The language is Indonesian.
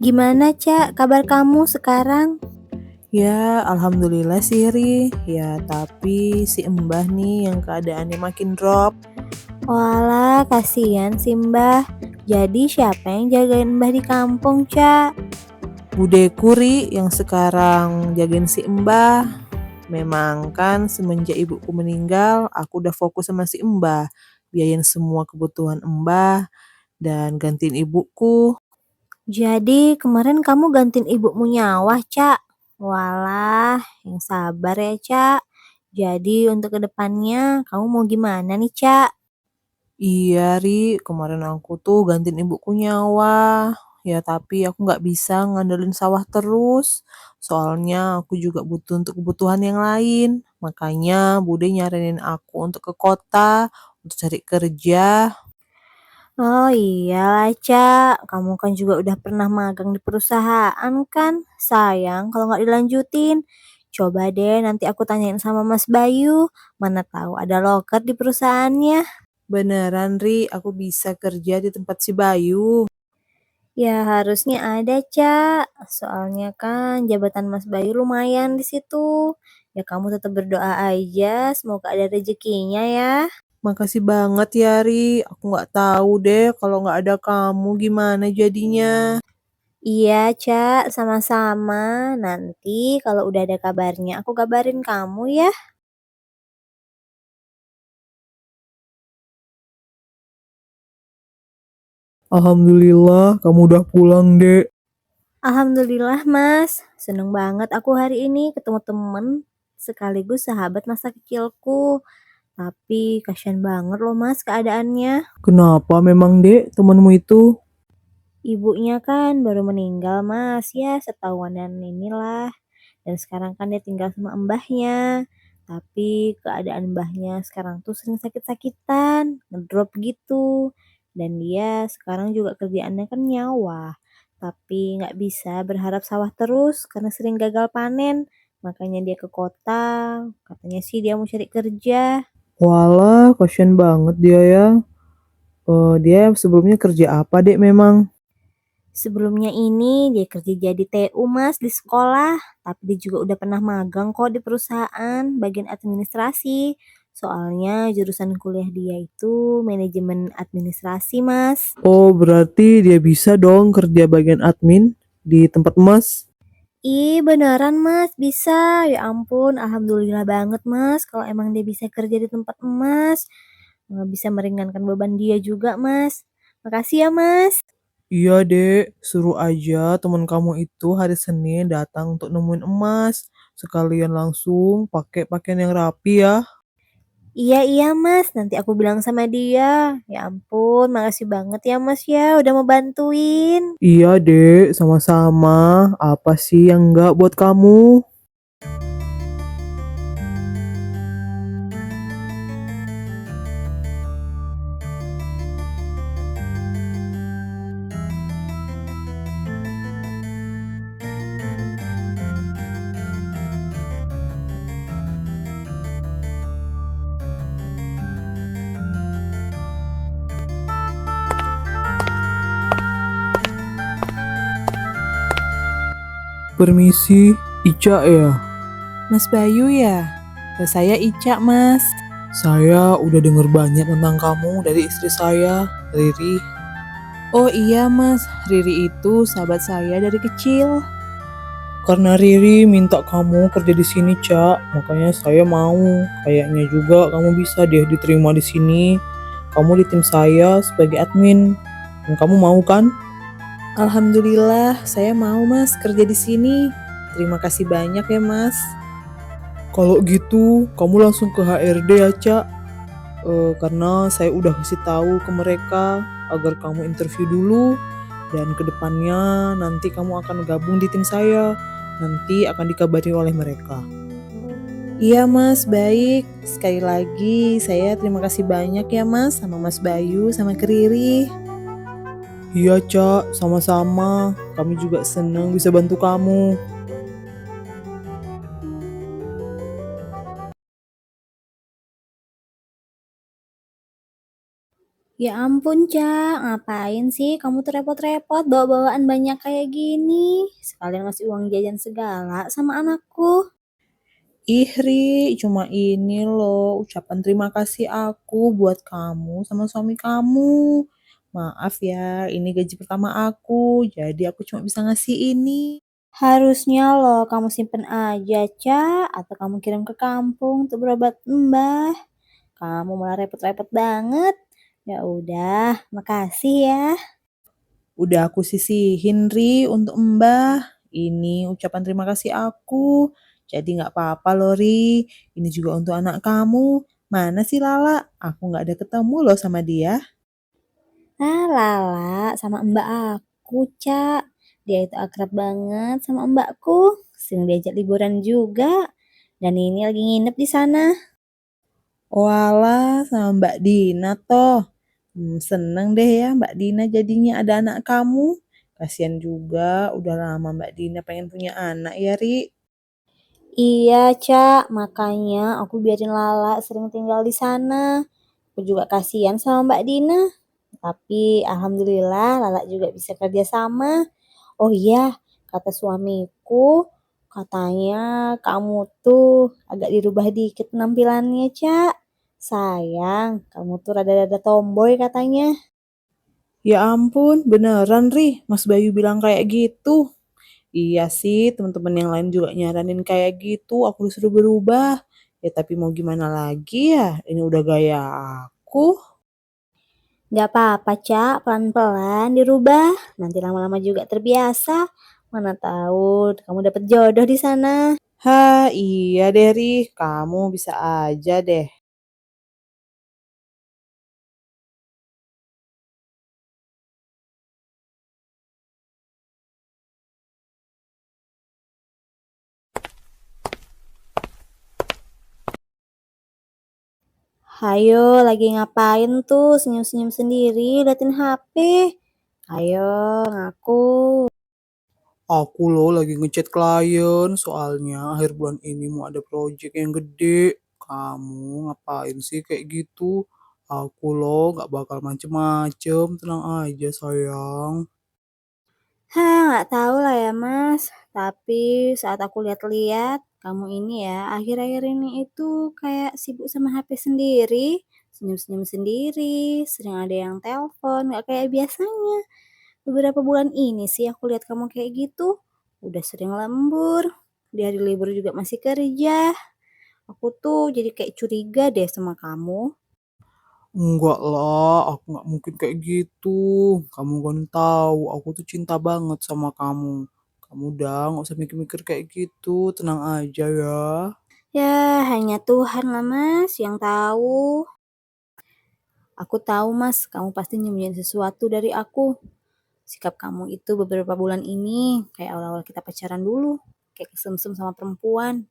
Gimana, Cak, kabar kamu sekarang? Ya, alhamdulillah sih Ri. Ya, tapi si Embah nih yang keadaannya makin drop. Walah, kasihan sih Mbah. Jadi siapa yang jagain Mbah di kampung, Cak? Budeku Ri yang sekarang jagain si Embah. Memang kan semenjak ibuku meninggal, aku udah fokus sama si Embah. Biayain semua kebutuhan Embah dan gantiin ibuku. Jadi kemarin kamu gantiin ibumu nyawah, Cak? Walah, yang sabar ya, Cak. Jadi untuk kedepannya kamu mau gimana nih, Cak? Iya Ri, kemarin aku tuh gantiin ibuku nyawa. Ya tapi aku nggak bisa ngandelin sawah terus. Soalnya aku juga butuh untuk kebutuhan yang lain. Makanya Bude nyaranin aku untuk ke kota, untuk cari kerja. Oh iyalah, Cak. Kamu kan juga udah pernah magang di perusahaan kan? Sayang kalau nggak dilanjutin. Coba deh nanti aku tanyain sama Mas Bayu. Mana tahu ada loker di perusahaannya. Beneran Ri, aku bisa kerja di tempat si Bayu. Ya harusnya ada, Cak. Soalnya kan jabatan Mas Bayu lumayan di situ. Ya kamu tetap berdoa aja, semoga ada rezekinya ya. Makasih banget ya Ri, aku nggak tahu deh kalau nggak ada kamu gimana jadinya. Iya, Cak, sama-sama. Nanti kalau udah ada kabarnya aku kabarin kamu ya. Alhamdulillah, kamu udah pulang, Dek. Alhamdulillah Mas, seneng banget aku hari ini ketemu temen sekaligus sahabat masa kecilku. Tapi kasihan banget loh Mas keadaannya. Kenapa memang, Dek, temanmu itu? Ibunya kan baru meninggal Mas, ya setahunan inilah. Dan sekarang kan dia tinggal sama mbahnya. Tapi keadaan mbahnya sekarang tuh sering sakit-sakitan, ngedrop gitu. Dan dia sekarang juga kerjaannya kan nyawa. Tapi nggak bisa berharap sawah terus karena sering gagal panen. Makanya dia ke kota, katanya sih dia mau cari kerja. Walah, kasihan banget dia ya. Dia sebelumnya kerja apa, Dek, memang? Sebelumnya ini dia kerja jadi TU Mas di sekolah, tapi dia juga udah pernah magang kok di perusahaan bagian administrasi. Soalnya jurusan kuliah dia itu manajemen administrasi Mas. Oh, berarti dia bisa dong kerja bagian admin di tempat Mas. Ih beneran Mas bisa, ya ampun alhamdulillah banget Mas kalau emang dia bisa kerja di tempat Mas. Bisa meringankan beban dia juga Mas. Makasih ya Mas. Iya, Dek. Suruh aja teman kamu itu hari Senin datang untuk nemuin emas. Sekalian langsung pakai pakaian yang rapi ya. Iya iya Mas, nanti aku bilang sama dia. Ya ampun, makasih banget ya Mas ya udah mau bantuin. Iya, Dek. Sama-sama. Apa sih yang enggak buat kamu? Permisi, Ica ya? Mas Bayu ya? Saya Ica, Mas. Saya udah denger banyak tentang kamu dari istri saya, Riri. Oh iya, Mas. Riri itu sahabat saya dari kecil. Karena Riri minta kamu kerja di sini, Cak. Makanya saya mau. Kayaknya juga kamu bisa deh diterima di sini. Kamu di tim saya sebagai admin. Dan kamu mau kan? Alhamdulillah, saya mau Mas kerja di sini. Terima kasih banyak ya Mas. Kalau gitu, kamu langsung ke HRD ya Cak. Karena saya udah kasih tahu ke mereka agar kamu interview dulu dan kedepannya nanti kamu akan gabung di tim saya. Nanti akan dikabari oleh mereka. Iya Mas, baik. Sekali lagi saya terima kasih banyak ya Mas sama Mas Bayu sama Keriri. Iya Cak, sama-sama. Kami juga senang bisa bantu kamu. Ya ampun, Cak, ngapain sih kamu tuh repot-repot bawa bawaan banyak kayak gini? Sekalian ngasih uang jajan segala sama anakku. Ih Ri, cuma ini loh ucapan terima kasih aku buat kamu sama suami kamu. Maaf ya, ini gaji pertama aku, jadi aku cuma bisa ngasih ini. Harusnya loh kamu simpen aja, Cak, atau kamu kirim ke kampung untuk berobat Mbah. Kamu malah repot-repot banget. Ya udah, makasih ya. Udah aku sisihin Ri untuk Mbah. Ini ucapan terima kasih aku. Jadi nggak apa-apa loh Ri. Ini juga untuk anak kamu. Mana sih Lala? Aku nggak ada ketemu loh sama dia. Ah, Lala sama mbak aku, Cak. Dia itu akrab banget sama mbakku. Sering diajak liburan juga. Dan ini lagi nginep di sana. Walah sama Mbak Dina toh. Seneng deh ya Mbak Dina jadinya ada anak kamu. Kasian juga, udah lama Mbak Dina pengen punya anak ya Ri. Iya, Cak. Makanya aku biarin Lala sering tinggal di sana. Aku juga kasihan sama Mbak Dina. Tapi alhamdulillah Lala juga bisa kerja sama. Oh iya, kata suamiku, katanya kamu tuh agak dirubah dikit penampilannya, Cak. Sayang, kamu tuh rada-rada tomboy katanya. Ya ampun, beneran Ri, Mas Bayu bilang kayak gitu. Iya sih, teman-teman yang lain juga nyaranin kayak gitu, aku disuruh berubah. Ya tapi mau gimana lagi ya, ini udah gaya aku. Gak apa-apa, Cak. Pelan-pelan dirubah. Nanti lama-lama juga terbiasa. Mana tahu kamu dapet jodoh di sana. Hah, iya deh Ri, kamu bisa aja deh. Hayo, lagi ngapain tuh? Senyum-senyum sendiri, liatin HP. Ayo, ngaku. Aku loh lagi ngechat klien, soalnya akhir bulan ini mau ada project yang gede. Kamu ngapain sih kayak gitu? Aku loh gak bakal macem-macem, tenang aja sayang. Hah, nggak tahu lah ya Mas. Tapi saat aku lihat-lihat, kamu ini ya akhir-akhir ini itu kayak sibuk sama HP sendiri, senyum-senyum sendiri, sering ada yang telepon, nggak kayak biasanya. Beberapa bulan ini sih aku lihat kamu kayak gitu, udah sering lembur, di hari libur juga masih kerja. Aku tuh jadi kayak curiga deh sama kamu. Enggak lah, aku nggak mungkin kayak gitu. Kamu kan tahu, aku tuh cinta banget sama kamu. Kamu udah nggak usah mikir-mikir kayak gitu, tenang aja ya. Ya, hanya Tuhan lah Mas yang tahu. Aku tahu Mas, kamu pasti nyembunyiin sesuatu dari aku. Sikap kamu itu beberapa bulan ini kayak awal-awal kita pacaran dulu, kayak kesemsem sama perempuan.